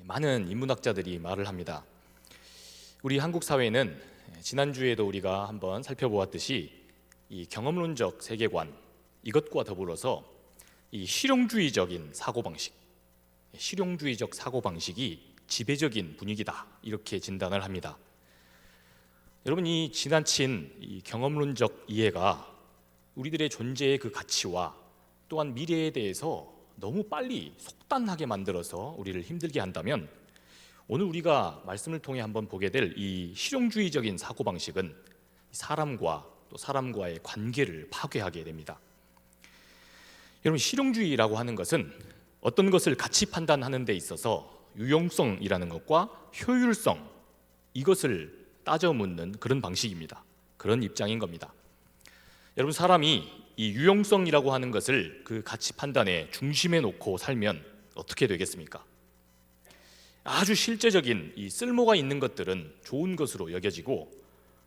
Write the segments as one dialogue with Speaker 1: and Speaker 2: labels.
Speaker 1: 많은 인문학자들이 말을 합니다. 우리 한국 사회는 지난주에도 우리가 한번 살펴보았듯이 이 경험론적 세계관, 이것과 더불어서 이 실용주의적인 사고방식, 실용주의적 사고방식이 지배적인 분위기다, 이렇게 진단을 합니다. 여러분, 이 지나친 이 경험론적 이해가 우리들의 존재의 그 가치와 또한 미래에 대해서 너무 빨리 속단하게 만들어서 우리를 힘들게 한다면, 오늘 우리가 말씀을 통해 한번 보게 될 이 실용주의적인 사고방식은 사람과 또 사람과의 관계를 파괴하게 됩니다. 여러분, 실용주의라고 하는 것은 어떤 것을 가치 판단하는 데 있어서 유용성이라는 것과 효율성, 이것을 따져 묻는 그런 방식입니다. 그런 입장인 겁니다. 여러분, 사람이 이 유용성이라고 하는 것을 그 가치 판단의 중심에 놓고 살면 어떻게 되겠습니까? 아주 실제적인 이 쓸모가 있는 것들은 좋은 것으로 여겨지고,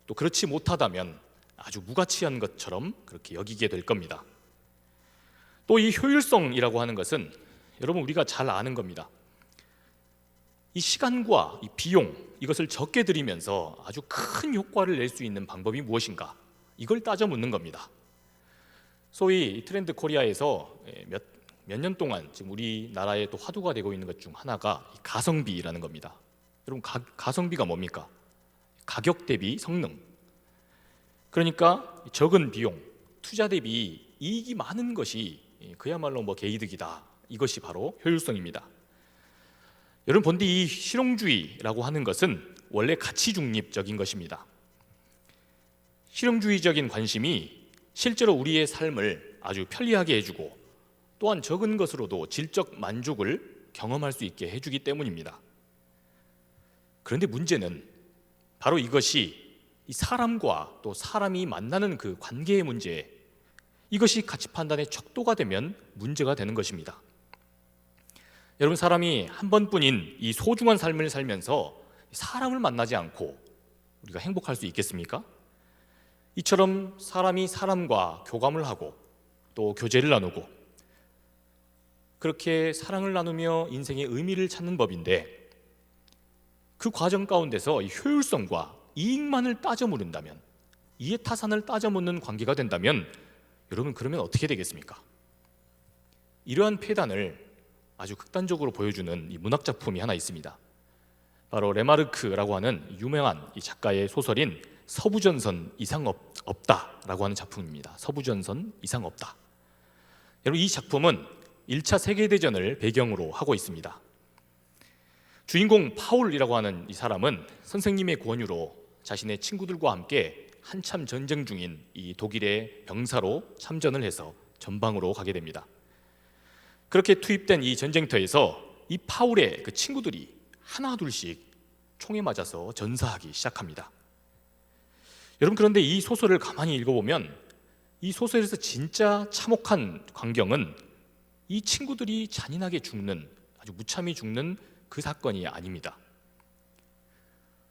Speaker 1: 또 그렇지 못하다면 아주 무가치한 것처럼 그렇게 여기게 될 겁니다. 또 이 효율성이라고 하는 것은 여러분, 우리가 잘 아는 겁니다. 이 시간과 이 비용, 이것을 적게 들이면서 아주 큰 효과를 낼 수 있는 방법이 무엇인가, 이걸 따져 묻는 겁니다. 소위 트렌드 코리아에서 몇 년 동안 지금 우리나라에 또 화두가 되고 있는 것 중 하나가 가성비라는 겁니다. 여러분, 가성비가 뭡니까? 가격 대비 성능. 그러니까 적은 비용, 투자 대비 이익이 많은 것이 그야말로 개이득이다. 이것이 바로 효율성입니다. 여러분, 본디 이 실용주의라고 하는 것은 원래 가치 중립적인 것입니다. 실용주의적인 관심이 실제로 우리의 삶을 아주 편리하게 해주고, 또한 적은 것으로도 질적 만족을 경험할 수 있게 해주기 때문입니다. 그런데 문제는 바로 이것이 이 사람과 또 사람이 만나는 그 관계의 문제, 이것이 가치 판단의 척도가 되면 문제가 되는 것입니다. 여러분, 사람이 한 번뿐인 이 소중한 삶을 살면서 사람을 만나지 않고 우리가 행복할 수 있겠습니까? 이처럼 사람이 사람과 교감을 하고 또 교제를 나누고, 그렇게 사랑을 나누며 인생의 의미를 찾는 법인데, 그 과정 가운데서 이 효율성과 이익만을 따져 물은다면, 이해타산을 따져 묻는 관계가 된다면, 여러분, 그러면 어떻게 되겠습니까? 이러한 폐단을 아주 극단적으로 보여주는 이 문학 작품이 하나 있습니다. 바로 레마르크라고 하는 유명한 이 작가의 소설인 서부전선 이상 없다라고 하는 작품입니다. 서부전선 이상 없다. 여러분, 이 작품은 1차 세계대전을 배경으로 하고 있습니다. 주인공 파울이라고 하는 이 사람은 선생님의 권유로 자신의 친구들과 함께 한참 전쟁 중인 이 독일의 병사로 참전을 해서 전방으로 가게 됩니다. 그렇게 투입된 이 전쟁터에서 이 파울의 그 친구들이 하나 둘씩 총에 맞아서 전사하기 시작합니다. 여러분, 그런데 이 소설을 가만히 읽어보면 이 소설에서 진짜 참혹한 광경은 이 친구들이 잔인하게 죽는, 아주 무참히 죽는 그 사건이 아닙니다.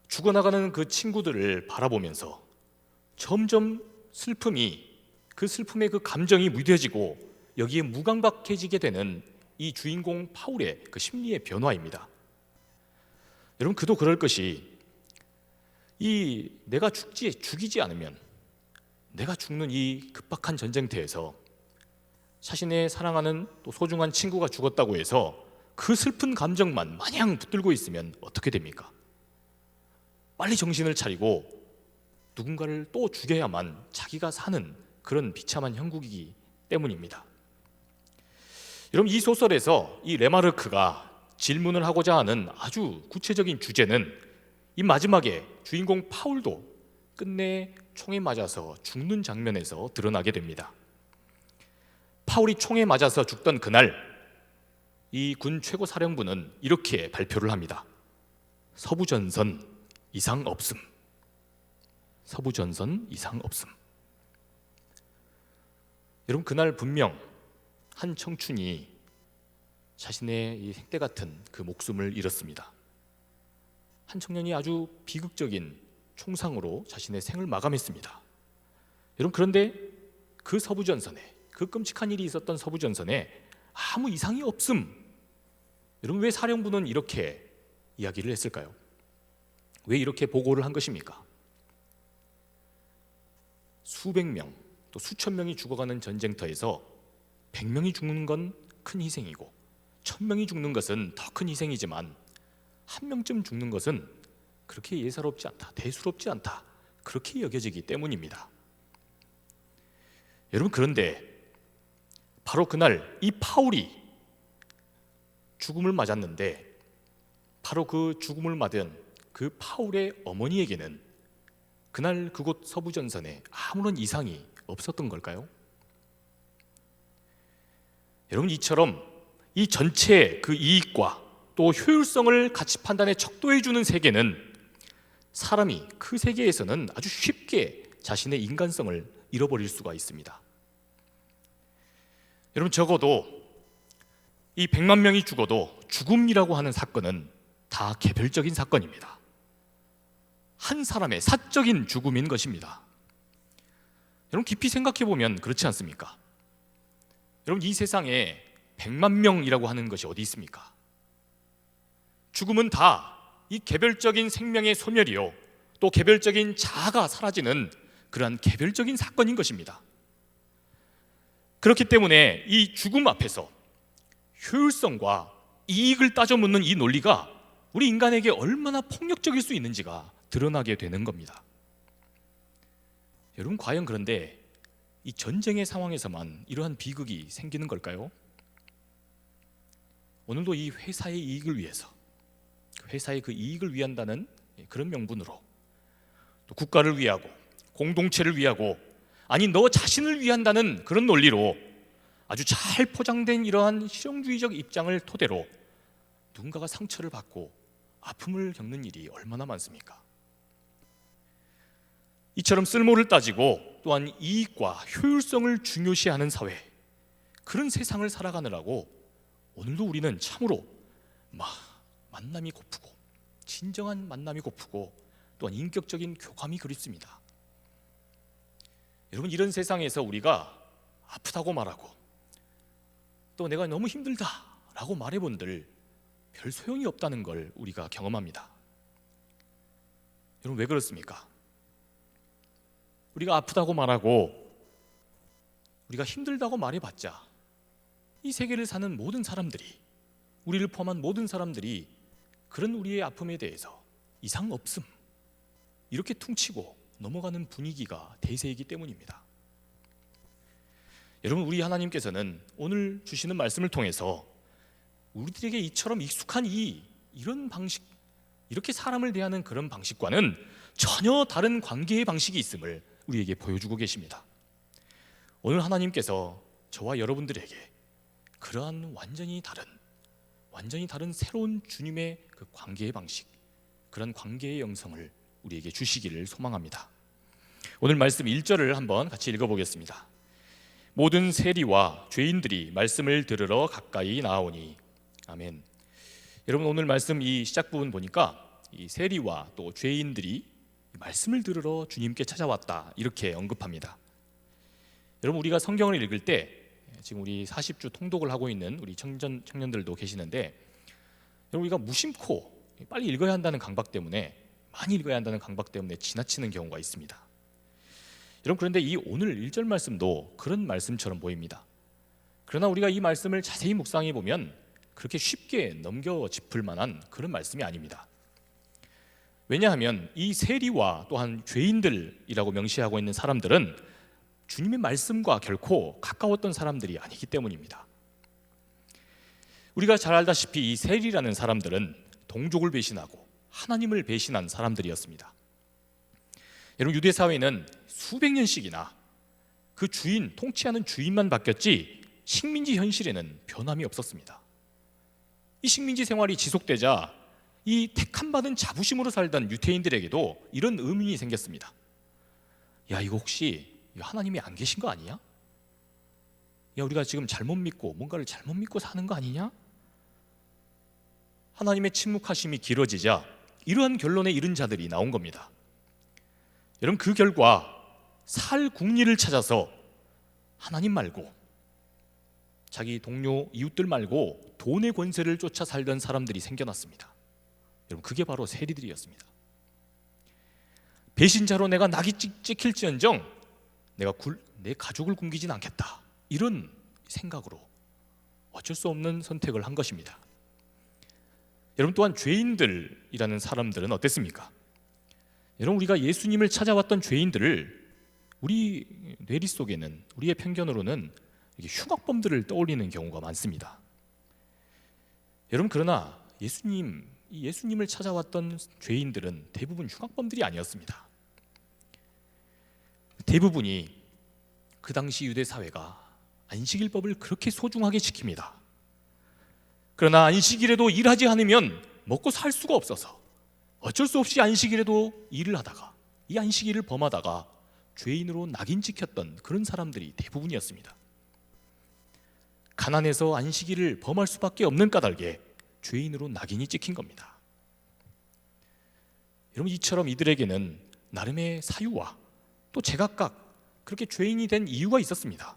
Speaker 1: 죽어나가는 그 친구들을 바라보면서 점점 그 슬픔의 그 감정이 무뎌지고 여기에 무감각해지게 되는 이 주인공 파울의 그 심리의 변화입니다. 여러분, 그도 그럴 것이, 이 내가 죽이지 않으면, 내가 죽는 이 급박한 전쟁터에서 자신의 사랑하는 또 소중한 친구가 죽었다고 해서 그 슬픈 감정만 마냥 붙들고 있으면 어떻게 됩니까? 빨리 정신을 차리고 누군가를 또 죽여야만 자기가 사는 그런 비참한 형국이기 때문입니다. 여러분, 이 소설에서 이 레마르크가 질문을 하고자 하는 아주 구체적인 주제는 이 마지막에 주인공 파울도 끝내 총에 맞아서 죽는 장면에서 드러나게 됩니다. 파울이 총에 맞아서 죽던 그날, 이 군 최고 사령부는 이렇게 발표를 합니다. 서부전선 이상 없음. 서부전선 이상 없음. 여러분, 그날 분명 한 청춘이 자신의 이 생때 같은 그 목숨을 잃었습니다. 한 청년이 아주 비극적인 총상으로 자신의 생을 마감했습니다. 여러분, 그런데 그 서부전선에, 그 끔찍한 일이 있었던 서부전선에 아무 이상이 없음. 여러분, 왜 사령부는 이렇게 이야기를 했을까요? 왜 이렇게 보고를 한 것입니까? 수백 명, 또 수천 명이 죽어가는 전쟁터에서 100명이 죽는 건 큰 희생이고 1000명이 죽는 것은 더 큰 희생이지만 한 명쯤 죽는 것은 그렇게 예사롭지 않다, 대수롭지 않다, 그렇게 여겨지기 때문입니다. 여러분, 그런데 바로 그날 이 파울이 죽음을 맞았는데 바로 그 죽음을 맞은 그 파울의 어머니에게는 그날 그곳 서부전선에 아무런 이상이 없었던 걸까요? 여러분, 이처럼 이 전체 그 이익과 또 효율성을 같이 판단해 척도해 주는 세계는 사람이 그 세계에서는 아주 쉽게 자신의 인간성을 잃어버릴 수가 있습니다. 여러분, 적어도 이 100만 명이 죽어도 죽음이라고 하는 사건은 다 개별적인 사건입니다. 한 사람의 사적인 죽음인 것입니다. 여러분, 깊이 생각해 보면 그렇지 않습니까? 여러분, 이 세상에 100만 명이라고 하는 것이 어디 있습니까? 죽음은 다 이 개별적인 생명의 소멸이요, 또 개별적인 자아가 사라지는 그러한 개별적인 사건인 것입니다. 그렇기 때문에 이 죽음 앞에서 효율성과 이익을 따져 묻는 이 논리가 우리 인간에게 얼마나 폭력적일 수 있는지가 드러나게 되는 겁니다. 여러분, 과연 그런데 이 전쟁의 상황에서만 이러한 비극이 생기는 걸까요? 오늘도 이 회사의 이익을 위해서, 회사의 그 이익을 위한다는 그런 명분으로, 또 국가를 위하고 공동체를 위하고, 아니 너 자신을 위한다는 그런 논리로 아주 잘 포장된 이러한 실용주의적 입장을 토대로 누군가가 상처를 받고 아픔을 겪는 일이 얼마나 많습니까? 이처럼 쓸모를 따지고 또한 이익과 효율성을 중요시하는 사회, 그런 세상을 살아가느라고 오늘도 우리는 참으로 만남이 고프고, 진정한 만남이 고프고, 또한 인격적인 교감이 그립습니다. 여러분, 이런 세상에서 우리가 아프다고 말하고 또 내가 너무 힘들다라고 말해본들 별 소용이 없다는 걸 우리가 경험합니다. 여러분, 왜 그렇습니까? 우리가 아프다고 말하고 우리가 힘들다고 말해봤자 이 세계를 사는 모든 사람들이, 우리를 포함한 모든 사람들이 그런 우리의 아픔에 대해서 이상 없음, 이렇게 퉁치고 넘어가는 분위기가 대세이기 때문입니다. 여러분, 우리 하나님께서는 오늘 주시는 말씀을 통해서 우리들에게 이처럼 익숙한 이런 방식, 이렇게 사람을 대하는 그런 방식과는 전혀 다른 관계의 방식이 있음을 우리에게 보여주고 계십니다. 오늘 하나님께서 저와 여러분들에게 그러한 완전히 다른 새로운 주님의 그 관계의 방식, 그런 관계의 영성을 우리에게 주시기를 소망합니다. 오늘 말씀 1절을 한번 같이 읽어보겠습니다. 모든 세리와 죄인들이 말씀을 들으러 가까이 나오니. 아멘. 여러분, 오늘 말씀 이 시작 부분 보니까 이 세리와 또 죄인들이 말씀을 들으러 주님께 찾아왔다, 이렇게 언급합니다. 여러분, 우리가 성경을 읽을 때 지금 우리 40주 통독을 하고 있는 우리 청년들도 계시는데, 여러분, 우리가 무심코 빨리 읽어야 한다는 강박 때문에, 많이 읽어야 한다는 강박 때문에 지나치는 경우가 있습니다. 여러분, 그런데 이 오늘 1절 말씀도 그런 말씀처럼 보입니다. 그러나 우리가 이 말씀을 자세히 묵상해 보면 그렇게 쉽게 넘겨 짚을 만한 그런 말씀이 아닙니다. 왜냐하면 이 세리와 또한 죄인들이라고 명시하고 있는 사람들은 주님의 말씀과 결코 가까웠던 사람들이 아니기 때문입니다. 우리가 잘 알다시피 이 세리라는 사람들은 동족을 배신하고 하나님을 배신한 사람들이었습니다. 여러분, 유대 사회는 수백 년씩이나 그 통치하는 주인만 바뀌었지 식민지 현실에는 변함이 없었습니다. 이 식민지 생활이 지속되자 이 택함받은 자부심으로 살던 유대인들에게도 이런 의문이 생겼습니다. 야, 이거 혹시 하나님이 안 계신 거 아니냐? 야, 우리가 지금 잘못 믿고 뭔가를 잘못 믿고 사는 거 아니냐? 하나님의 침묵하심이 길어지자 이러한 결론에 이른 자들이 나온 겁니다. 여러분, 그 결과 살 국리를 찾아서 하나님 말고 자기 동료 이웃들 말고 돈의 권세를 쫓아 살던 사람들이 생겨났습니다. 여러분, 그게 바로 세리들이었습니다. 배신자로 내가 낙이 찍힐지언정 내가 내 가족을 굶기진 않겠다, 이런 생각으로 어쩔 수 없는 선택을 한 것입니다. 여러분, 또한 죄인들이라는 사람들은 어땠습니까? 여러분, 우리가 예수님을 찾아왔던 죄인들을 우리 뇌리 속에는, 우리의 편견으로는 흉악범들을 떠올리는 경우가 많습니다. 여러분, 그러나 예수님을 찾아왔던 죄인들은 대부분 흉악범들이 아니었습니다. 대부분이 그 당시 유대 사회가 안식일법을 그렇게 소중하게 지킵니다. 그러나 안식일에도 일하지 않으면 먹고 살 수가 없어서 어쩔 수 없이 안식일에도 일을 하다가 이 안식일을 범하다가 죄인으로 낙인 찍혔던 그런 사람들이 대부분이었습니다. 가난해서 안식일을 범할 수밖에 없는 까닭에 죄인으로 낙인이 찍힌 겁니다. 여러분, 이처럼 이들에게는 나름의 사유와 또 제각각 그렇게 죄인이 된 이유가 있었습니다.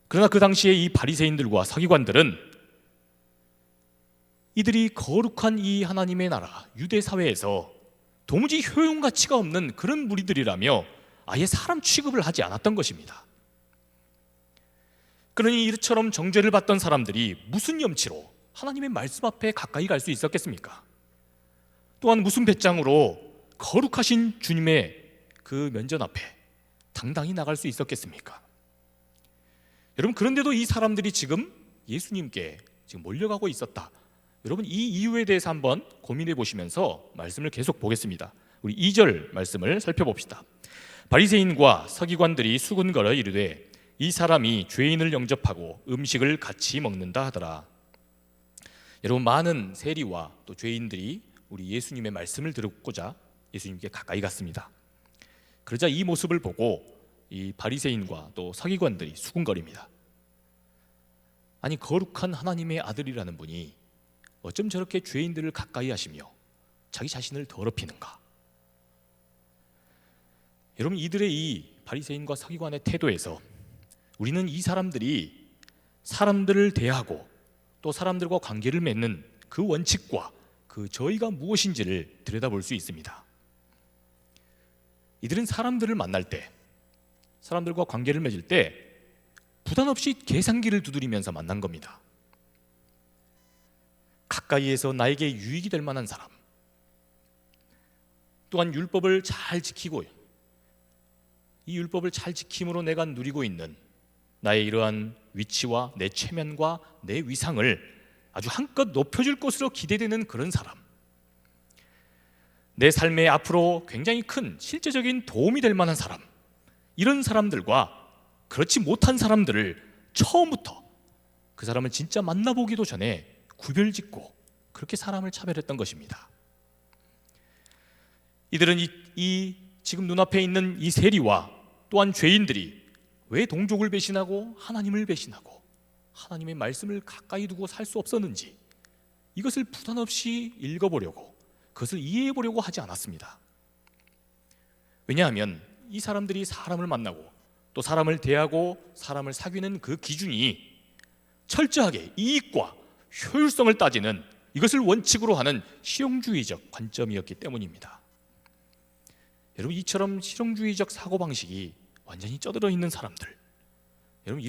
Speaker 1: 그러나 그 당시에 이 바리새인들과 서기관들은 이들이 거룩한 이 하나님의 나라 유대 사회에서 도무지 효용 가치가 없는 그런 무리들이라며 아예 사람 취급을 하지 않았던 것입니다. 그러니 이처럼 정죄를 받던 사람들이 무슨 염치로 하나님의 말씀 앞에 가까이 갈 수 있었겠습니까? 또한 무슨 배짱으로 거룩하신 주님의 그 면전 앞에 당당히 나갈 수 있었겠습니까? 여러분, 그런데도 이 사람들이 지금 예수님께 지금 몰려가고 있었다. 여러분, 이 이유에 대해서 한번 고민해 보시면서 말씀을 계속 보겠습니다. 우리 2절 말씀을 살펴봅시다. 바리새인과 서기관들이 수군거려 이르되 이 사람이 죄인을 영접하고 음식을 같이 먹는다 하더라. 여러분, 많은 세리와 또 죄인들이 우리 예수님의 말씀을 듣고자 예수님께 가까이 갔습니다. 그러자 이 모습을 보고 이 바리새인과 또 서기관들이 수군거립니다. 아니, 거룩한 하나님의 아들이라는 분이 어쩜 저렇게 죄인들을 가까이 하시며 자기 자신을 더럽히는가? 여러분, 이들의 이 바리새인과 서기관의 태도에서 우리는 이 사람들이 사람들을 대하고 또 사람들과 관계를 맺는 그 원칙과 그 저희가 무엇인지를 들여다볼 수 있습니다. 이들은 사람들을 만날 때, 사람들과 관계를 맺을 때 부담 없이 계산기를 두드리면서 만난 겁니다. 가까이에서 나에게 유익이 될 만한 사람, 또한 율법을 잘 지키고 이 율법을 잘 지킴으로 내가 누리고 있는 나의 이러한 위치와 내 체면과 내 위상을 아주 한껏 높여줄 것으로 기대되는 그런 사람, 내 삶에 앞으로 굉장히 큰 실제적인 도움이 될 만한 사람, 이런 사람들과 그렇지 못한 사람들을 처음부터 그 사람을 진짜 만나보기도 전에 구별짓고 그렇게 사람을 차별했던 것입니다. 이들은 이 지금 눈앞에 있는 이 세리와 또한 죄인들이 왜 동족을 배신하고 하나님을 배신하고 하나님의 말씀을 가까이 두고 살 수 없었는지 이것을 부담 없이 읽어보려고, 그것을 이해해보려고 하지 않았습니다. 왜냐하면 이 사람들이 사람을 만나고 또 사람을 대하고 사람을 사귀는 그 기준이 철저하게 이익과 효율성을 따지는, 이것을 원칙으로 하는 실용주의적 관점이었기 때문입니다. 여러분, 이처럼 실용주의적 사고방식이 완전히 쩌들어 있는 사람들, 여러분,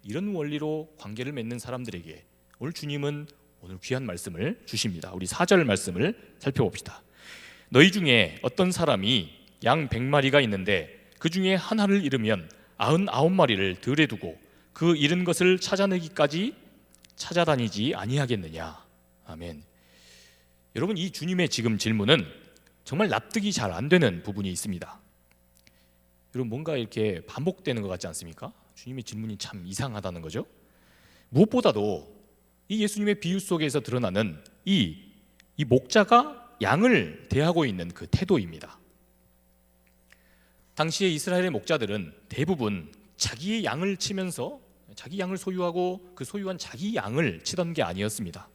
Speaker 1: 이런 원리로 관계를 맺는 사람들에게 오늘 주님은 오늘 귀한 말씀을 주십니다. 우리 4절 말씀을 살펴봅시다. 너희 중에 어떤 사람이 양 100마리가 있는데 그 중에 하나를 잃으면 99마리를 들에 두고 그 잃은 것을 찾아내기까지 찾아다니지 아니하겠느냐. 아멘. 여러분, 이 주님의 지금 질문은 정말 납득이 잘 안 되는 부분이 있습니다. 여러분, 뭔가 이렇게 반복되는 것 같지 않습니까? 주님의 질문이 참 이상하다는 거죠. 무엇보다도 이 예수님의 비유 속에서 드러나는 이 목자가 양을 대하고 있는 그 태도입니다. 당시에 이스라엘의 목자들은 대부분 자기의 양을 치면서 자기 양을 소유하고 그 소유한 자기 양을 치던 게 아니었습니다.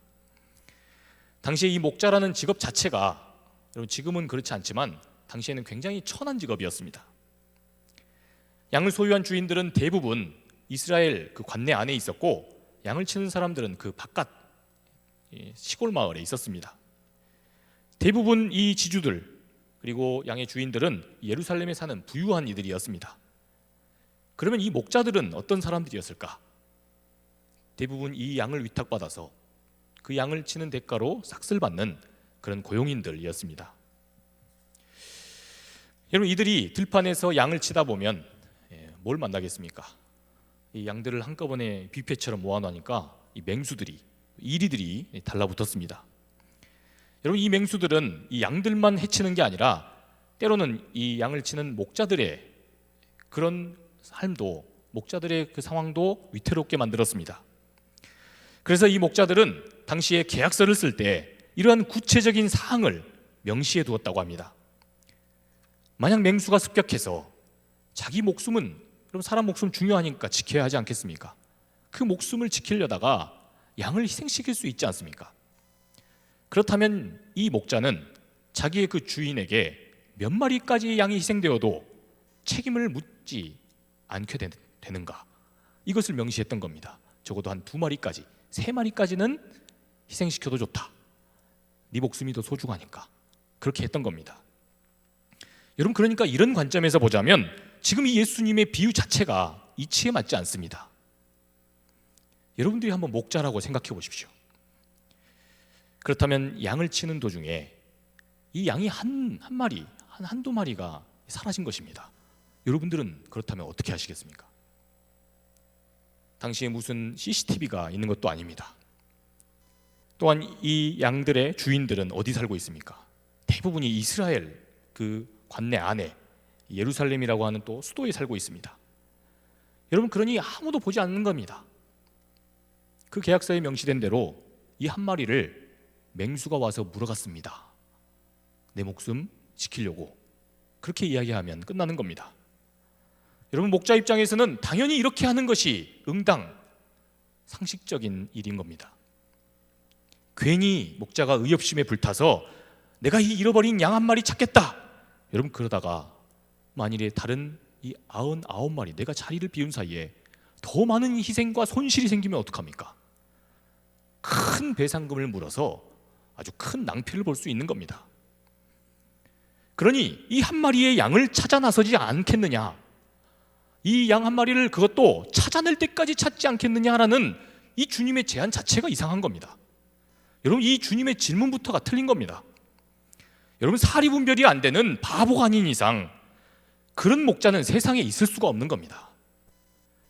Speaker 1: 당시에 이 목자라는 직업 자체가, 여러분, 지금은 그렇지 않지만 당시에는 굉장히 천한 직업이었습니다. 양을 소유한 주인들은 대부분 이스라엘 그 관내 안에 있었고, 양을 치는 사람들은 그 바깥 시골 마을에 있었습니다. 대부분 이 지주들 그리고 양의 주인들은 예루살렘에 사는 부유한 이들이었습니다. 그러면 이 목자들은 어떤 사람들이었을까? 대부분 이 양을 위탁받아서 그 양을 치는 대가로 삭슬 받는 그런 고용인들이었습니다. 여러분, 이들이 들판에서 양을 치다 보면 뭘 만나겠습니까? 이 양들을 한꺼번에 뷔페처럼 모아놓으니까 이 맹수들이, 이리들이 달라붙었습니다. 여러분, 이 맹수들은 이 양들만 해치는 게 아니라 때로는 이 양을 치는 목자들의 그런 삶도, 목자들의 그 상황도 위태롭게 만들었습니다. 그래서 이 목자들은 당시에 계약서를 쓸 때 이러한 구체적인 사항을 명시해 두었다고 합니다. 만약 맹수가 습격해서 자기 목숨은, 그럼 사람 목숨 중요하니까 지켜야 하지 않겠습니까? 그 목숨을 지키려다가 양을 희생시킬 수 있지 않습니까? 그렇다면 이 목자는 자기의 그 주인에게 몇 마리까지 양이 희생되어도 책임을 묻지 않게 되는가? 이것을 명시했던 겁니다. 적어도 한 2마리까지, 3마리까지는 희생시켜도 좋다. 네 목숨이 더 소중하니까. 그렇게 했던 겁니다. 여러분, 그러니까 이런 관점에서 보자면 지금 이 예수님의 비유 자체가 이치에 맞지 않습니다. 여러분들이 한번 목자라고 생각해 보십시오. 그렇다면 양을 치는 도중에 이 양이 한두 마리가 사라진 것입니다. 여러분들은 그렇다면 어떻게 하시겠습니까? 당시에 무슨 CCTV가 있는 것도 아닙니다. 또한 이 양들의 주인들은 어디 살고 있습니까? 대부분이 이스라엘 그 관내 안에 예루살렘이라고 하는 또 수도에 살고 있습니다. 여러분, 그러니 아무도 보지 않는 겁니다. 그 계약서에 명시된 대로 이 한 마리를 맹수가 와서 물어갔습니다. 내 목숨 지키려고. 그렇게 이야기하면 끝나는 겁니다. 여러분, 목자 입장에서는 당연히 이렇게 하는 것이 응당 상식적인 일인 겁니다. 괜히 목자가 의협심에 불타서 내가 이 잃어버린 양 한 마리 찾겠다. 여러분, 그러다가 만일에 다른 이 99마리 내가 자리를 비운 사이에 더 많은 희생과 손실이 생기면 어떡합니까? 큰 배상금을 물어서 아주 큰 낭패를 볼 수 있는 겁니다. 그러니 이 한 마리의 양을 찾아 나서지 않겠느냐, 이 양 한 마리를 그것도 찾아낼 때까지 찾지 않겠느냐라는 이 주님의 제안 자체가 이상한 겁니다. 여러분, 이 주님의 질문부터가 틀린 겁니다. 여러분, 사리분별이 안 되는 바보가 아닌 이상 그런 목자는 세상에 있을 수가 없는 겁니다.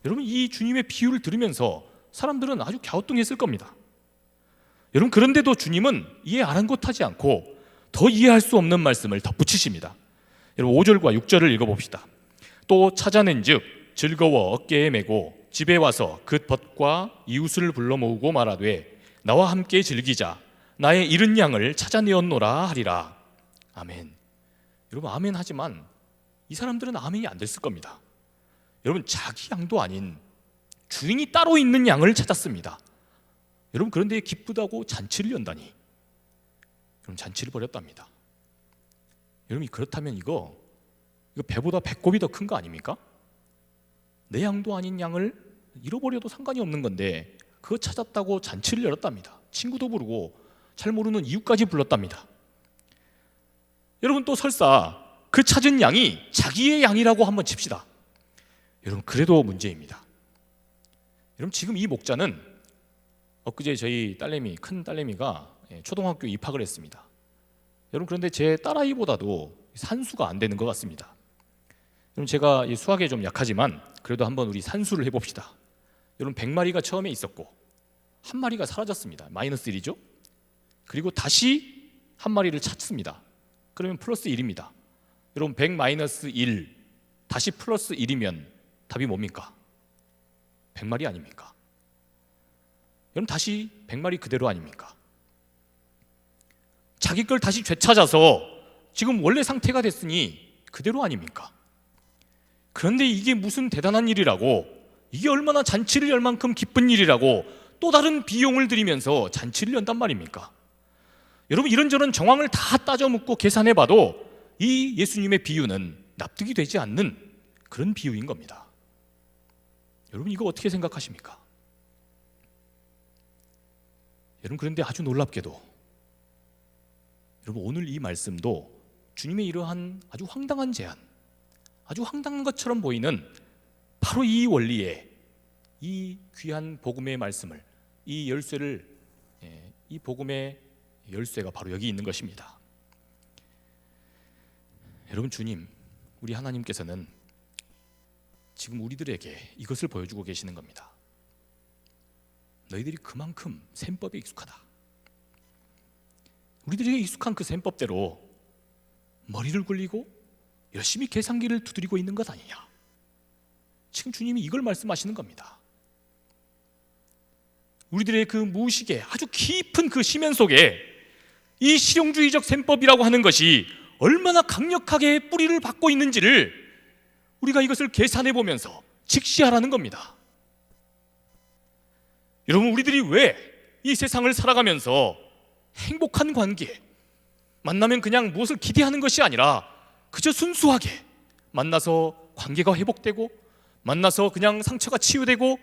Speaker 1: 여러분, 이 주님의 비유를 들으면서 사람들은 아주 갸우뚱했을 겁니다. 여러분, 그런데도 주님은 이해 아랑곳하지 않고 더 이해할 수 없는 말씀을 덧붙이십니다. 여러분, 5절과 6절을 읽어봅시다. 또 찾아낸 즉 즐거워 어깨에 메고 집에 와서 그 벗과 이웃을 불러 모으고 말하되 나와 함께 즐기자. 나의 잃은 양을 찾아내었노라 하리라. 아멘. 여러분, 아멘 하지만 이 사람들은 아멘이 안 됐을 겁니다. 여러분, 자기 양도 아닌 주인이 따로 있는 양을 찾았습니다. 여러분, 그런데 기쁘다고 잔치를 연다니, 여러분, 잔치를 벌였답니다. 여러분, 그렇다면 이거 배보다 배꼽이 더 큰 거 아닙니까? 내 양도 아닌 양을 잃어버려도 상관이 없는 건데 그거 찾았다고 잔치를 열었답니다. 친구도 부르고 잘 모르는 이웃까지 불렀답니다. 여러분, 또 설사 그 찾은 양이 자기의 양이라고 한번 칩시다. 여러분, 그래도 문제입니다. 여러분, 지금 이 목자는 엊그제 저희 큰 딸내미가 초등학교 입학을 했습니다. 여러분, 그런데 제 딸아이보다도 산수가 안 되는 것 같습니다. 여러분, 제가 수학에 좀 약하지만 그래도 한번 우리 산수를 해봅시다. 여러분, 100마리가 처음에 있었고 한 마리가 사라졌습니다. 마이너스 1이죠. 그리고 다시 한 마리를 찾습니다. 그러면 플러스 1입니다. 여러분, 100 마이너스 1 다시 플러스 1이면 답이 뭡니까? 100마리 아닙니까? 여러분, 다시 100마리 그대로 아닙니까? 자기 걸 다시 되찾아서 지금 원래 상태가 됐으니 그대로 아닙니까? 그런데 이게 무슨 대단한 일이라고, 이게 얼마나 잔치를 열 만큼 기쁜 일이라고 또 다른 비용을 들이면서 잔치를 연단 말입니까? 여러분, 이런저런 정황을 다 따져 묻고 계산해 봐도 이 예수님의 비유는 납득이 되지 않는 그런 비유인 겁니다. 여러분, 이거 어떻게 생각하십니까? 여러분, 그런데 아주 놀랍게도 여러분, 오늘 이 말씀도 주님의 이러한 아주 황당한 제안, 아주 황당한 것처럼 보이는 바로 이 원리에 이 귀한 복음의 말씀을, 이 열쇠를, 이 복음의 열쇠가 바로 여기 있는 것입니다. 여러분, 주님, 우리 하나님께서는 지금 우리들에게 이것을 보여주고 계시는 겁니다. 너희들이 그만큼 셈법에 익숙하다. 우리들에게 익숙한 그 셈법대로 머리를 굴리고 열심히 계산기를 두드리고 있는 것 아니냐. 지금 주님이 이걸 말씀하시는 겁니다. 우리들의 그 무의식의 아주 깊은 그 심연 속에 이 실용주의적 셈법이라고 하는 것이 얼마나 강력하게 뿌리를 받고 있는지를 우리가 이것을 계산해 보면서 직시하라는 겁니다. 여러분, 우리들이 왜 이 세상을 살아가면서 행복한 관계, 만나면 그냥 무엇을 기대하는 것이 아니라 그저 순수하게 만나서 관계가 회복되고, 만나서 그냥 상처가 치유되고,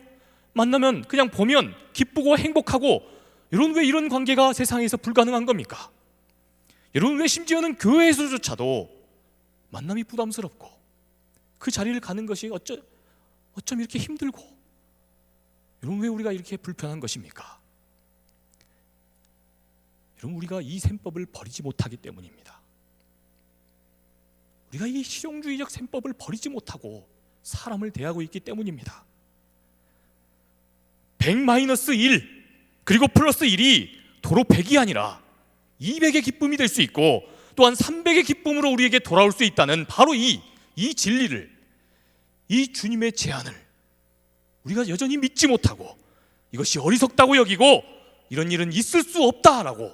Speaker 1: 만나면 그냥 보면 기쁘고 행복하고, 여러분, 왜 이런 관계가 세상에서 불가능한 겁니까? 여러분, 왜 심지어는 교회에서조차도 만남이 부담스럽고 그 자리를 가는 것이 어쩜 이렇게 힘들고, 여러분, 왜 우리가 이렇게 불편한 것입니까? 여러분, 우리가 이 셈법을 버리지 못하기 때문입니다. 우리가 이 실용주의적 셈법을 버리지 못하고 사람을 대하고 있기 때문입니다. 100-1 그리고 플러스 1이 도로 100이 아니라 200의 기쁨이 될 수 있고, 또한 300의 기쁨으로 우리에게 돌아올 수 있다는 바로 이 진리를, 이 주님의 제안을 우리가 여전히 믿지 못하고 이것이 어리석다고 여기고 이런 일은 있을 수 없다라고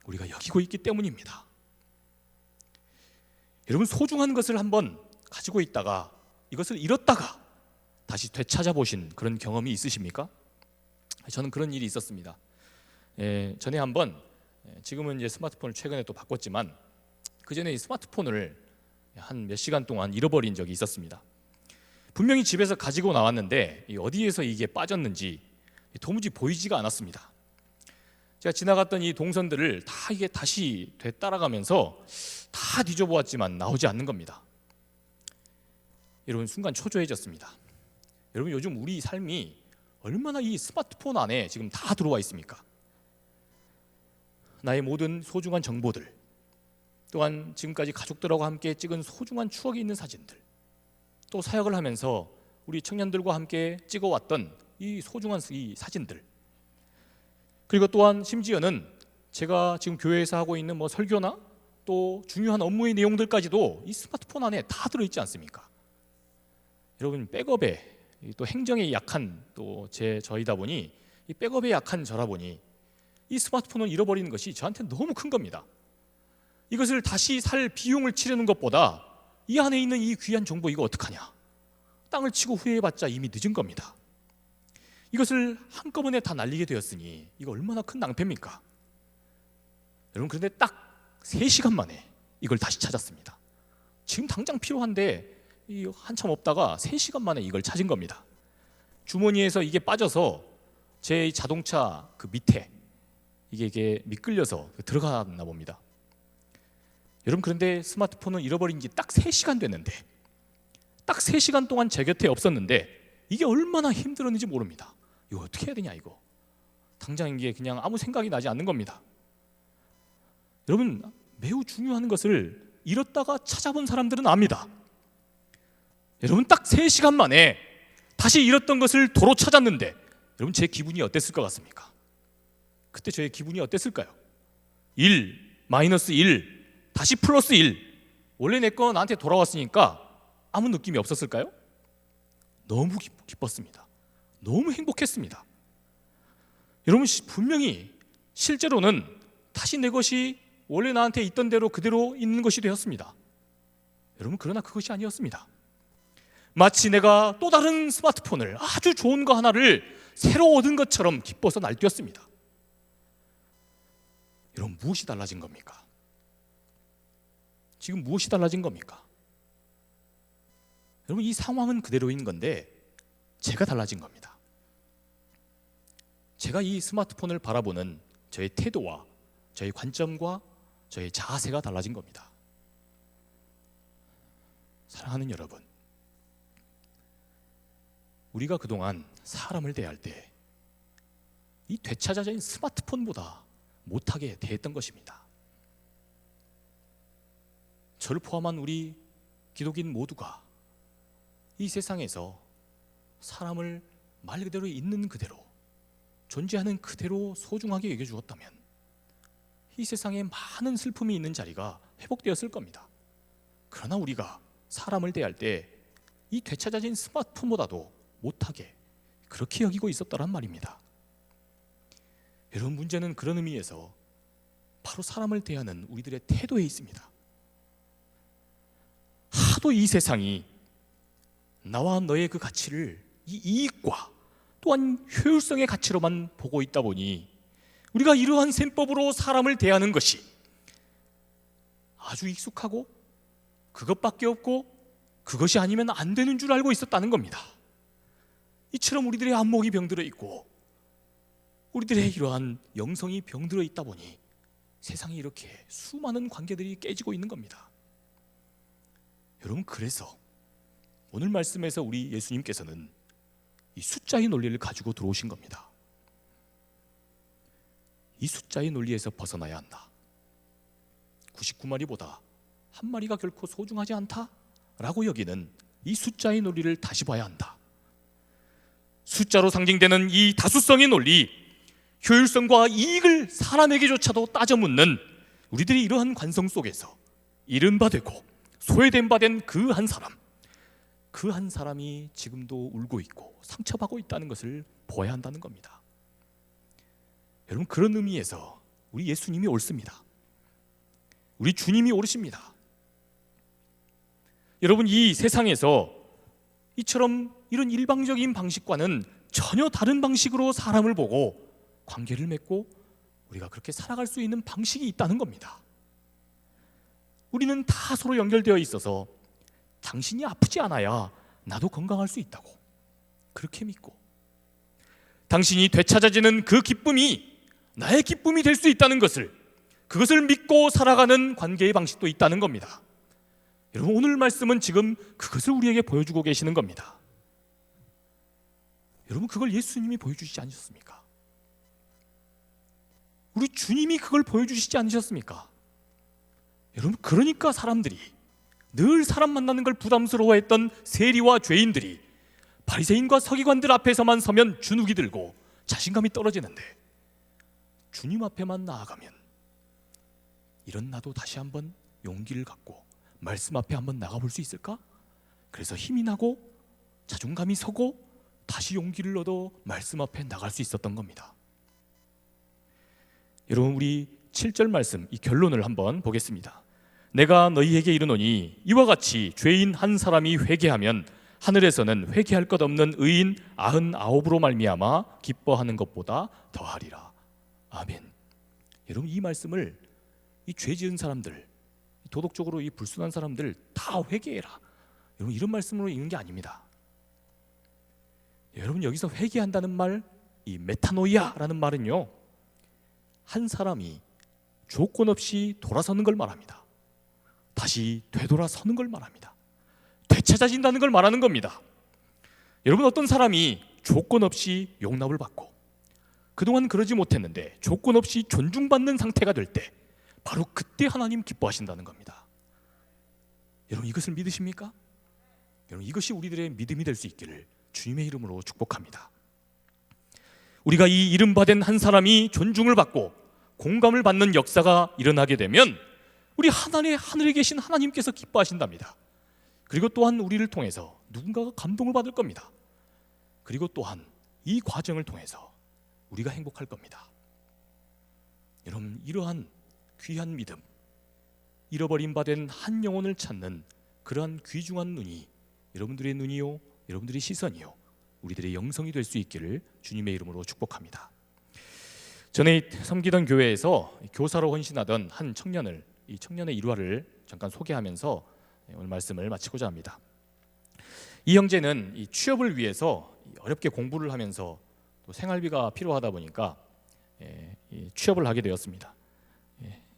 Speaker 1: 우리가 여기고 있기 때문입니다. 여러분, 소중한 것을 한번 가지고 있다가 이것을 잃었다가 다시 되찾아보신 그런 경험이 있으십니까? 저는 그런 일이 있었습니다. 전에 한번, 지금은 이제 스마트폰을 최근에 또 바꿨지만 그 전에 이 스마트폰을 한 몇 시간 동안 잃어버린 적이 있었습니다. 분명히 집에서 가지고 나왔는데 어디에서 이게 빠졌는지 도무지 보이지가 않았습니다. 제가 지나갔던 이 동선들을 다 이게 다시 되따라가면서 다 뒤져보았지만 나오지 않는 겁니다. 여러분, 순간 초조해졌습니다. 여러분, 요즘 우리 삶이 얼마나 이 스마트폰 안에 지금 다 들어와 있습니까? 나의 모든 소중한 정보들, 또한 지금까지 가족들하고 함께 찍은 소중한 추억이 있는 사진들, 또 사역을 하면서 우리 청년들과 함께 찍어왔던 이 소중한 이 사진들, 그리고 또한 심지어는 제가 지금 교회에서 하고 있는 뭐 설교나 또 중요한 업무의 내용들까지도 이 스마트폰 안에 다 들어있지 않습니까? 여러분, 백업에 또 행정에 약한 또 저이다 보니, 이 백업에 약한 저라 보니 이 스마트폰을 잃어버리는 것이 저한테 너무 큰 겁니다. 이것을 다시 살 비용을 치르는 것보다 이 안에 있는 이 귀한 정보 이거 어떡하냐, 땅을 치고 후회해봤자 이미 늦은 겁니다. 이것을 한꺼번에 다 날리게 되었으니 이거 얼마나 큰 낭패입니까? 여러분, 그런데 딱 3시간 만에 이걸 다시 찾았습니다. 지금 당장 필요한데 한참 없다가 3시간 만에 이걸 찾은 겁니다. 주머니에서 이게 빠져서 제 자동차 그 밑에 이게 미끌려서 들어갔나 봅니다. 여러분, 그런데 스마트폰은 잃어버린 지 딱 3시간 됐는데, 딱 3시간 동안 제 곁에 없었는데 이게 얼마나 힘들었는지 모릅니다. 이거 어떻게 해야 되냐, 이거 당장 이게 그냥 아무 생각이 나지 않는 겁니다. 여러분, 매우 중요한 것을 잃었다가 찾아본 사람들은 압니다. 여러분, 딱 3시간 만에 다시 잃었던 것을 도로 찾았는데 여러분, 제 기분이 어땠을 것 같습니까? 그때 저의 기분이 어땠을까요? 1-1 다시 플러스 1, 원래 내 거 나한테 돌아왔으니까 아무 느낌이 없었을까요? 너무 기뻤습니다. 너무 행복했습니다. 여러분, 분명히 실제로는 다시 내 것이 원래 나한테 있던 대로 그대로 있는 것이 되었습니다. 여러분, 그러나 그것이 아니었습니다. 마치 내가 또 다른 스마트폰을, 아주 좋은 거 하나를 새로 얻은 것처럼 기뻐서 날뛰었습니다. 여러분, 무엇이 달라진 겁니까? 지금 무엇이 달라진 겁니까? 여러분, 이 상황은 그대로인 건데 제가 달라진 겁니다. 제가 이 스마트폰을 바라보는 저의 태도와 저의 관점과 저의 자세가 달라진 겁니다. 사랑하는 여러분, 우리가 그동안 사람을 대할 때 이 되찾아진 스마트폰보다 못하게 대했던 것입니다. 저를 포함한 우리 기독인 모두가 이 세상에서 사람을 말 그대로 있는 그대로, 존재하는 그대로 소중하게 여겨주었다면 이 세상에 많은 슬픔이 있는 자리가 회복되었을 겁니다. 그러나 우리가 사람을 대할 때 이 되찾아진 스마트폰보다도 못하게 그렇게 여기고 있었다란 말입니다. 여러분, 문제는 그런 의미에서 바로 사람을 대하는 우리들의 태도에 있습니다. 하도 이 세상이 나와 너의 그 가치를 이 이익과 또한 효율성의 가치로만 보고 있다 보니 우리가 이러한 셈법으로 사람을 대하는 것이 아주 익숙하고 그것밖에 없고 그것이 아니면 안 되는 줄 알고 있었다는 겁니다. 이처럼 우리들의 안목이 병들어 있고 우리들의 이러한 영성이 병들어 있다 보니 세상에 이렇게 수많은 관계들이 깨지고 있는 겁니다. 여러분, 그래서 오늘 말씀에서 우리 예수님께서는 이 숫자의 논리를 가지고 들어오신 겁니다. 이 숫자의 논리에서 벗어나야 한다. 99마리보다 한 마리가 결코 소중하지 않다라고 여기는 이 숫자의 논리를 다시 봐야 한다. 숫자로 상징되는 이 다수성의 논리, 효율성과 이익을 사람에게조차도 따져 묻는 우리들이 이러한 관성 속에서 잃은 바 되고 소외된 바 된 그 한 사람, 그 한 사람이 지금도 울고 있고 상처받고 있다는 것을 보아야 한다는 겁니다. 여러분, 그런 의미에서 우리 예수님이 옳습니다. 우리 주님이 옳으십니다. 여러분, 이 세상에서 이처럼 이런 일방적인 방식과는 전혀 다른 방식으로 사람을 보고 관계를 맺고 우리가 그렇게 살아갈 수 있는 방식이 있다는 겁니다. 우리는 다 서로 연결되어 있어서 당신이 아프지 않아야 나도 건강할 수 있다고 그렇게 믿고, 당신이 되찾아지는 그 기쁨이 나의 기쁨이 될 수 있다는 것을, 그것을 믿고 살아가는 관계의 방식도 있다는 겁니다. 여러분, 오늘 말씀은 지금 그것을 우리에게 보여주고 계시는 겁니다. 여러분, 그걸 예수님이 보여주시지 않으셨습니까? 우리 주님이 그걸 보여주시지 않으셨습니까? 여러분, 그러니까 사람들이, 늘 사람 만나는 걸 부담스러워했던 세리와 죄인들이 바리새인과 서기관들 앞에서만 서면 주눅이 들고 자신감이 떨어지는데, 주님 앞에만 나아가면 이런 나도 다시 한번 용기를 갖고 말씀 앞에 한번 나가볼 수 있을까? 그래서 힘이 나고 자존감이 서고 다시 용기를 얻어 말씀 앞에 나갈 수 있었던 겁니다. 여러분, 우리 7절 말씀, 이 결론을 한번 보겠습니다. 내가 너희에게 이르노니 이와 같이 죄인 한 사람이 회개하면 하늘에서는 회개할 것 없는 의인 99으로 말미암아 기뻐하는 것보다 더하리라. 아멘. 여러분, 이 말씀을 이 죄 지은 사람들, 도덕적으로 이 불순한 사람들 다 회개해라, 여러분, 이런 말씀으로 읽는 게 아닙니다. 여러분, 여기서 회개한다는 말, 이 메타노이아라는 말은요, 한 사람이 조건 없이 돌아서는 걸 말합니다. 다시 되돌아서는 걸 말합니다. 되찾아진다는 걸 말하는 겁니다. 여러분, 어떤 사람이 조건 없이 용납을 받고 그동안 그러지 못했는데 조건 없이 존중받는 상태가 될 때, 바로 그때 하나님 기뻐하신다는 겁니다. 여러분, 이것을 믿으십니까? 여러분, 이것이 우리들의 믿음이 될 수 있기를 주님의 이름으로 축복합니다. 우리가 이 이름받은 한 사람이 존중을 받고 공감을 받는 역사가 일어나게 되면 우리 하늘에 계신 하나님께서 기뻐하신답니다. 그리고 또한 우리를 통해서 누군가가 감동을 받을 겁니다. 그리고 또한 이 과정을 통해서 우리가 행복할 겁니다. 여러분, 이러한 귀한 믿음, 잃어버린 바 된 한 영혼을 찾는 그러한 귀중한 눈이 여러분들의 눈이요, 여러분들의 시선이요, 우리들의 영성이 될 수 있기를 주님의 이름으로 축복합니다. 전에 섬기던 교회에서 교사로 헌신하던 한 청년을, 이 청년의 일화를 잠깐 소개하면서 오늘 말씀을 마치고자 합니다. 이 형제는 이 취업을 위해서 어렵게 공부를 하면서 또 생활비가 필요하다 보니까 취업을 하게 되었습니다.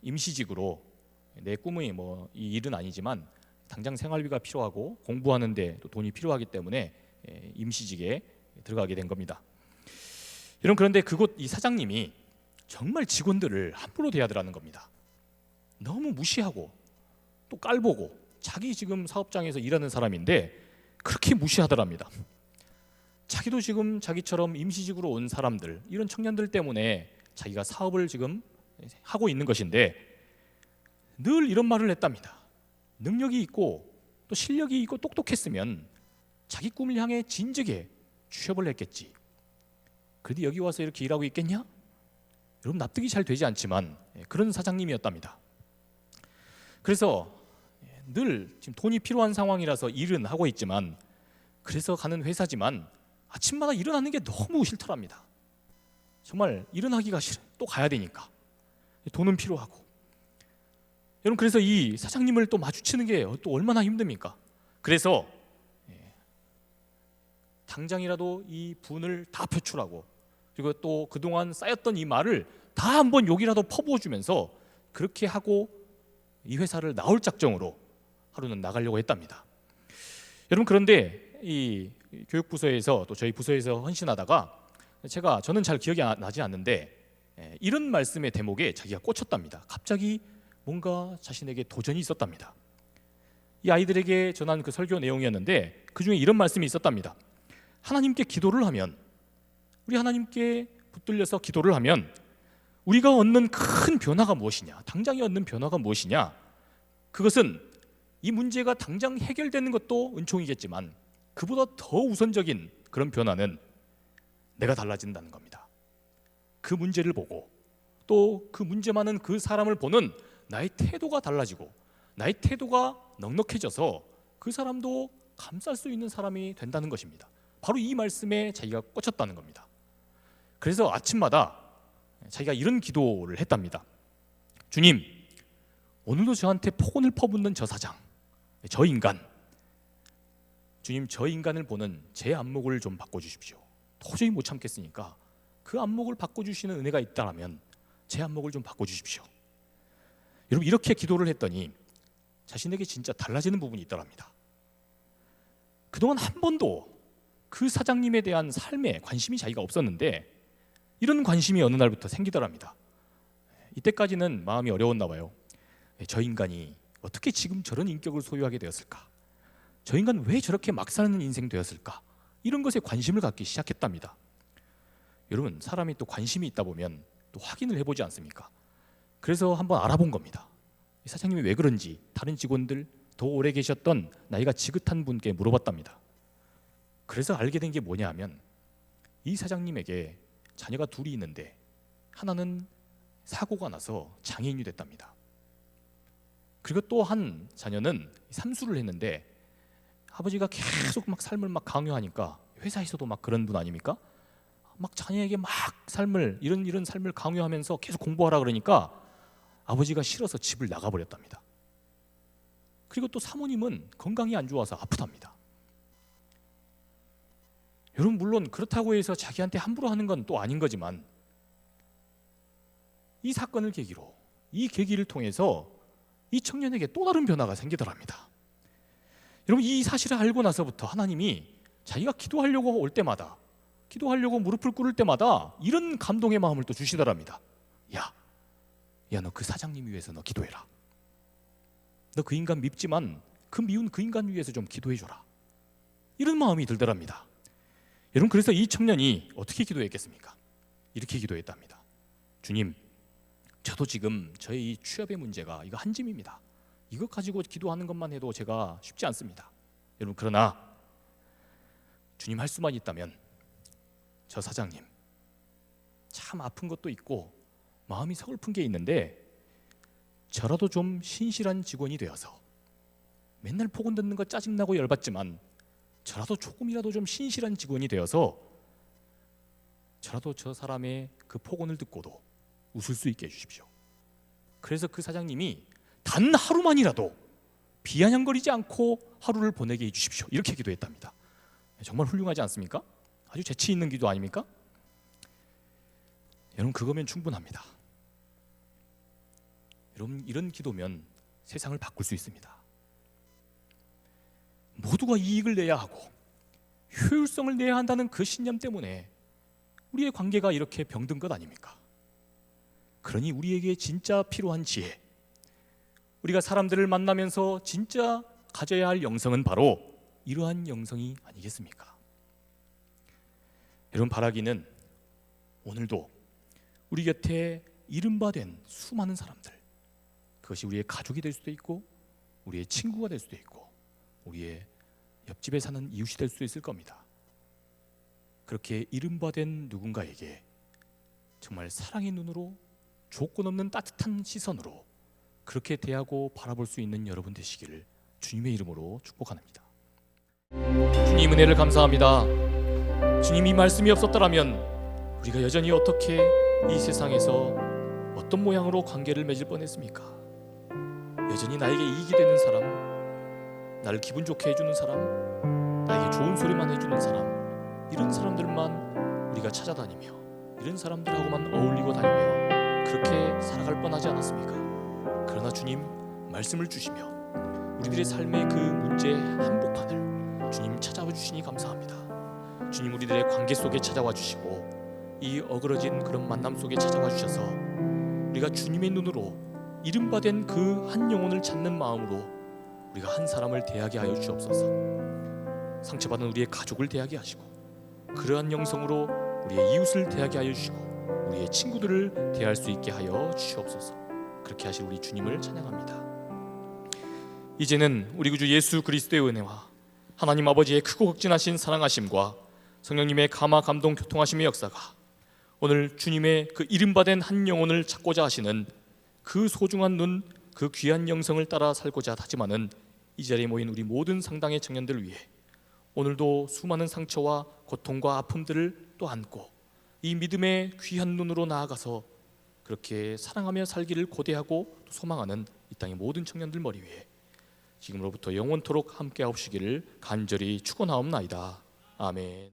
Speaker 1: 임시직으로 내 꿈의 이 일은 아니지만 당장 생활비가 필요하고 공부하는데 또 돈이 필요하기 때문에 임시직에 들어가게 된 겁니다. 여러분, 그런데 그곳 이 사장님이 정말 직원들을 함부로 대하더라는 겁니다. 너무 무시하고 또 깔보고, 자기 지금 사업장에서 일하는 사람인데 그렇게 무시하더랍니다. 자기도 지금 자기처럼 임시직으로 온 사람들, 이런 청년들 때문에 자기가 사업을 지금 하고 있는 것인데 늘 이런 말을 했답니다. 능력이 있고 또 실력이 있고 똑똑했으면 자기 꿈을 향해 진즉에 취업을 했겠지. 그래도 여기 와서 이렇게 일하고 있겠냐? 여러분, 납득이 잘 되지 않지만 그런 사장님이었답니다. 그래서 늘 지금 돈이 필요한 상황이라서 일은 하고 있지만, 그래서 가는 회사지만 아침마다 일어나는 게 너무 싫더랍니다. 정말 일어나기가 싫어요. 또 가야 되니까. 돈은 필요하고. 여러분, 그래서 이 사장님을 또 마주치는 게 또 얼마나 힘듭니까? 그래서 당장이라도 이 분을 다 표출하고, 그리고 또 그동안 쌓였던 이 말을 다 한번 욕이라도 퍼부어주면서 그렇게 하고 이 회사를 나올 작정으로 하루는 나가려고 했답니다. 여러분, 그런데 이 교육부서에서 또 저희 부서에서 헌신하다가 저는 잘 기억이 나지 않는데 이런 말씀의 대목에 자기가 꽂혔답니다. 갑자기 뭔가 자신에게 도전이 있었답니다. 이 아이들에게 전한 그 설교 내용이었는데 그 중에 이런 말씀이 있었답니다. 하나님께 기도를 하면, 우리 하나님께 붙들려서 기도를 하면 우리가 얻는 큰 변화가 무엇이냐, 당장에 얻는 변화가 무엇이냐, 그것은 이 문제가 당장 해결되는 것도 은총이겠지만 그보다 더 우선적인 그런 변화는 내가 달라진다는 겁니다. 그 문제를 보고 또 그 문제 많은 그 사람을 보는 나의 태도가 달라지고, 나의 태도가 넉넉해져서 그 사람도 감쌀 수 있는 사람이 된다는 것입니다. 바로 이 말씀에 자기가 꽂혔다는 겁니다. 그래서 아침마다 자기가 이런 기도를 했답니다. 주님, 오늘도 저한테 폭언을 퍼붓는 저 사장, 저 인간, 주님, 저 인간을 보는 제 안목을 좀 바꿔주십시오. 도저히 못 참겠으니까 그 안목을 바꿔주시는 은혜가 있다면 제 안목을 좀 바꿔주십시오. 여러분, 이렇게 기도를 했더니 자신에게 진짜 달라지는 부분이 있더랍니다. 그동안 한 번도 그 사장님에 대한 삶에 관심이 자기가 없었는데 이런 관심이 어느 날부터 생기더랍니다. 이때까지는 마음이 어려웠나 봐요. 저 인간이 어떻게 지금 저런 인격을 소유하게 되었을까? 저 인간 왜 저렇게 막 사는 인생 되었을까? 이런 것에 관심을 갖기 시작했답니다. 여러분, 사람이 또 관심이 있다 보면 또 확인을 해보지 않습니까? 그래서 한번 알아본 겁니다. 이 사장님이 왜 그런지 다른 직원들, 더 오래 계셨던 나이가 지긋한 분께 물어봤답니다. 그래서 알게 된 게 뭐냐 하면 이 사장님에게 자녀가 둘이 있는데 하나는 사고가 나서 장애인이 됐답니다. 그리고 또 한 자녀는 삼수를 했는데 아버지가 계속 막 삶을 막 강요하니까, 회사에서도 막 그런 분 아닙니까? 막 자녀에게 막 삶을, 이런 삶을 강요하면서 계속 공부하라 그러니까 아버지가 싫어서 집을 나가버렸답니다. 그리고 또 사모님은 건강이 안 좋아서 아프답니다. 여러분, 물론 그렇다고 해서 자기한테 함부로 하는 건 또 아닌 거지만 이 사건을 계기로, 이 계기를 통해서 이 청년에게 또 다른 변화가 생기더랍니다. 여러분, 이 사실을 알고 나서부터 하나님이 자기가 기도하려고 올 때마다, 기도하려고 무릎을 꿇을 때마다 이런 감동의 마음을 또 주시더랍니다. 야, 너 그 사장님 위해서 너 기도해라. 너 그 인간 밉지만 그 미운 그 인간 위해서 좀 기도해줘라. 이런 마음이 들더랍니다. 여러분, 그래서 이 청년이 어떻게 기도했겠습니까? 이렇게 기도했답니다. 주님, 저도 지금 저의 이 취업의 문제가 이거 한 짐입니다. 이것 가지고 기도하는 것만 해도 제가 쉽지 않습니다. 여러분, 그러나 주님 할 수만 있다면 저 사장님 참 아픈 것도 있고 마음이 서글픈 게 있는데 저라도 좀 신실한 직원이 되어서, 맨날 폭언 듣는 거 짜증나고 열받지만 저라도 조금이라도 좀 신실한 직원이 되어서 저라도 저 사람의 그 폭언을 듣고도 웃을 수 있게 해주십시오. 그래서 그 사장님이 단 하루만이라도 비아냥거리지 않고 하루를 보내게 해주십시오. 이렇게 기도했답니다. 정말 훌륭하지 않습니까? 아주 재치 있는 기도 아닙니까? 여러분, 그거면 충분합니다. 여러분, 이런 기도면 세상을 바꿀 수 있습니다. 모두가 이익을 내야 하고 효율성을 내야 한다는 그 신념 때문에 우리의 관계가 이렇게 병든 것 아닙니까? 그러니 우리에게 진짜 필요한 지혜, 우리가 사람들을 만나면서 진짜 가져야 할 영성은 바로 이러한 영성이 아니겠습니까? 여러분, 바라기는 오늘도 우리 곁에 이른바 된 수많은 사람들, 그것이 우리의 가족이 될 수도 있고 우리의 친구가 될 수도 있고 우리의 옆집에 사는 이웃이 될 수도 있을 겁니다. 그렇게 이른바 된 누군가에게 정말 사랑의 눈으로, 조건 없는 따뜻한 시선으로 그렇게 대하고 바라볼 수 있는 여러분 되시기를 주님의 이름으로 축복합니다. 주님, 은혜를 감사합니다. 주님, 이 말씀이 없었더라면 우리가 여전히 어떻게 이 세상에서 어떤 모양으로 관계를 맺을 뻔했습니까? 여전히 나에게 이익이 되는 사람, 나를 기분 좋게 해주는 사람, 나에게 좋은 소리만 해주는 사람, 이런 사람들만 우리가 찾아다니며 이런 사람들하고만 어울리고 다니며 그렇게 살아갈 뻔하지 않았습니까? 그러나 주님, 말씀을 주시며 우리들의 삶의 그 문제 한복판을 주님 찾아와 주시니 감사합니다. 주님, 우리들의 관계 속에 찾아와 주시고 이 어그러진 그런 만남 속에 찾아와 주셔서 우리가 주님의 눈으로 이른바 된 그 한 영혼을 찾는 마음으로 우리가 한 사람을 대하게 하여 주옵소서. 상처받은 우리의 가족을 대하게 하시고 그러한 영성으로 우리의 이웃을 대하게 하여 주시고 우리의 친구들을 대할 수 있게 하여 주시옵소서. 그렇게 하실 우리 주님을 찬양합니다. 이제는 우리 구주 예수 그리스도의 은혜와 하나님 아버지의 크고 극진하신 사랑하심과 성령님의 감화 감동 교통하심의 역사가 오늘 주님의 그 이름받은 한 영혼을 찾고자 하시는 그 소중한 눈, 그 귀한 영성을 따라 살고자 다짐하는 이 자리에 모인 우리 모든 상당의 청년들을 위해 오늘도 수많은 상처와 고통과 아픔들을 또 안고 이 믿음의 귀한 눈으로 나아가서 그렇게 사랑하며 살기를 고대하고 또 소망하는 이 땅의 모든 청년들 머리 위에 지금으로부터 영원토록 함께 하옵시기를 간절히 축원하옵나이다. 아멘.